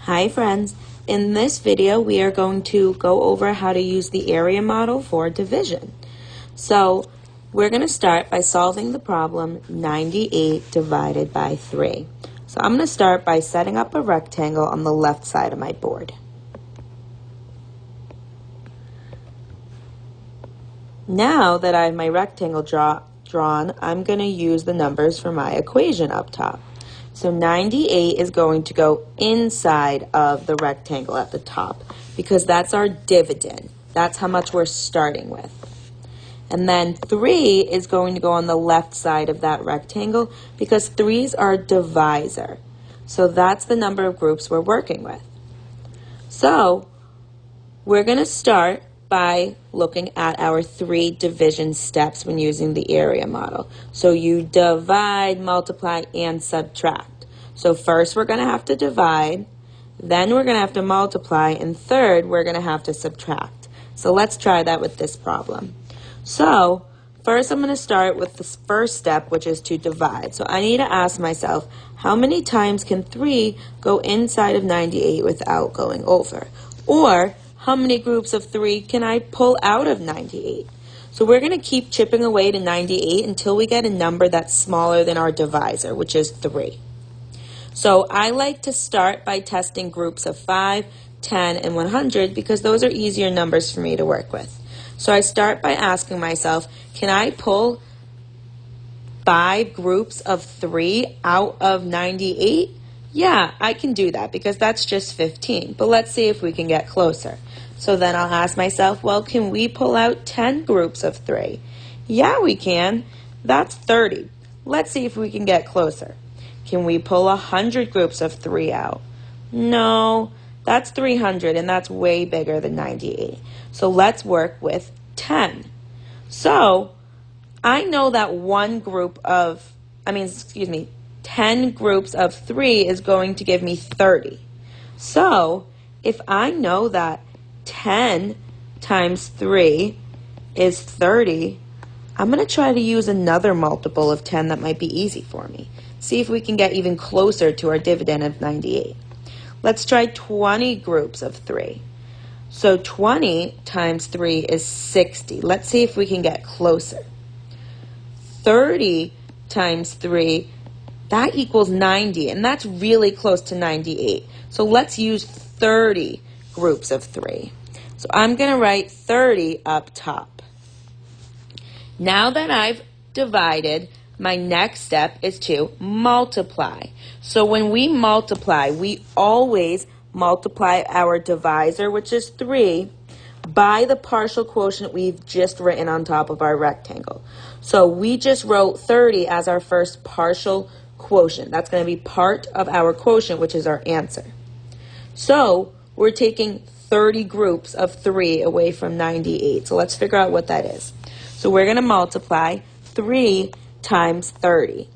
Hi friends, in this video we are going to go over how to use the area model for division. So we're going to start by solving the problem 98 divided by 3. So I'm going to start by setting up a rectangle on the left side of my board. Now that I have my rectangle drawn, I'm going to use the numbers for my equation up top. So 98 is going to go inside of the rectangle at the top because that's our dividend. That's how much we're starting with. And then 3 is going to go on the left side of that rectangle because 3 is our divisor. So that's the number of groups we're working with. So we're going to start by looking at our 3 division steps when using the area model. So you divide, multiply, and subtract. So first we're going to have to divide, then we're going to have to multiply, and third we're going to have to subtract. So let's try that with this problem. So first I'm going to start with the first step, which is to divide. So I need to ask myself, how many times can 3 go inside of 98 without going over? Or how many groups of 3 can I pull out of 98? So we're going to keep chipping away to 98 until we get a number that's smaller than our divisor, which is 3. So I like to start by testing groups of 5, 10, and 100 because those are easier numbers for me to work with. So I start by asking myself, can I pull 5 groups of 3 out of 98? Yeah, I can do that because that's just 15. But let's see if we can get closer. So then I'll ask myself, well, can we pull out 10 groups of 3? Yeah, we can. That's 30. Let's see if we can get closer. Can we pull 100 groups of 3 out? No, that's 300, and that's way bigger than 98. So let's work with 10. So I know that 10 groups of 3 is going to give me 30. So if I know that 10 times 3 is 30, I'm going to try to use another multiple of 10 that might be easy for me. See if we can get even closer to our dividend of 98. Let's try 20 groups of 3. So 20 times 3 is 60. Let's see if we can get closer. 30 times 3, that equals 90, and that's really close to 98. So let's use 30 groups of 3. So I'm going to write 30 up top. Now that I've divided, my next step is to multiply. So when we multiply, we always multiply our divisor, which is 3, by the partial quotient we've just written on top of our rectangle. So we just wrote 30 as our first partial quotient. That's going to be part of our quotient, which is our answer. So we're taking 30 groups of 3 away from 98. So let's figure out what that is. So we're going to multiply 3 times 30.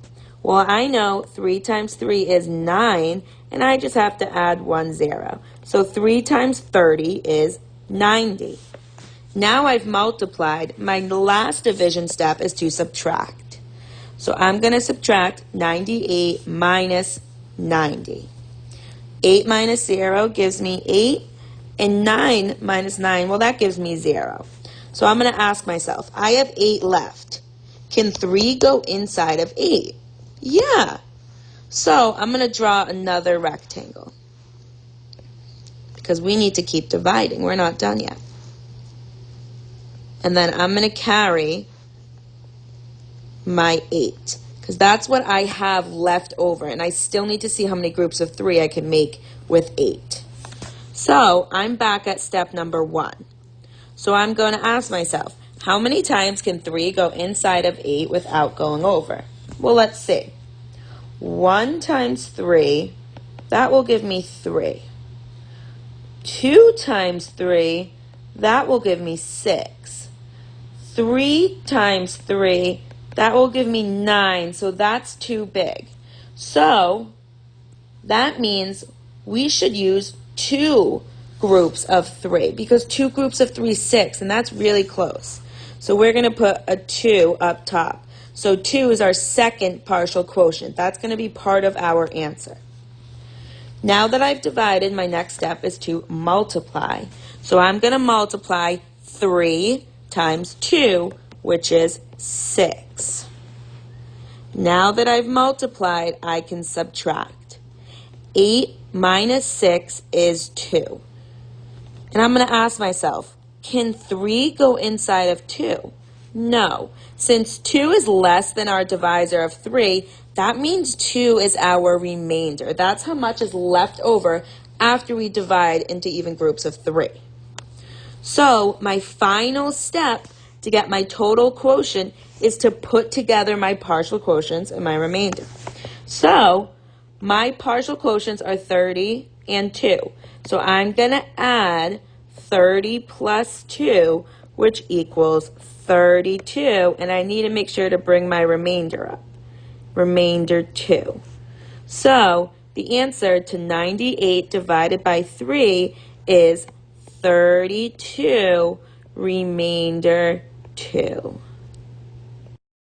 Well, I know 3 times 3 is 9, and I just have to add 1 0. So 3 times 30 is 90. Now I've multiplied. My last division step is to subtract. So I'm going to subtract 98 minus 90. 8 minus 0 gives me 8, and 9 minus 9, well, that gives me 0. So I'm going to ask myself, I have 8 left. Can 3 go inside of 8? Yeah. So I'm going to draw another rectangle because we need to keep dividing. We're not done yet. And then I'm going to carry my 8 because that's what I have left over, and I still need to see how many groups of 3 I can make with 8. So I'm back at step number 1. So I'm going to ask myself, how many times can 3 go inside of 8 without going over? Well, let's see. 1 times 3, that will give me 3. 2 times 3, that will give me 6. 3 times 3, that will give me 9, so that's too big. So that means we should use 2 groups of 3 because 2 groups of 3 is 6, and that's really close. So we're going to put a 2 up top. So 2 is our second partial quotient. That's going to be part of our answer. Now that I've divided, my next step is to multiply. So I'm going to multiply 3 times 2, which is 6. Now that I've multiplied, I can subtract. 8 minus 6 is 2. And I'm going to ask myself, can 3 go inside of 2? No. Since 2 is less than our divisor of 3, that means 2 is our remainder. That's how much is left over after we divide into even groups of 3. So my final step to get my total quotient is to put together my partial quotients and my remainder. So my partial quotients are 30 and 2. So I'm going to add 30 plus 2, which equals 32. And I need to make sure to bring my remainder up. Remainder 2. So the answer to 98 divided by 3 is 32 remainder 2.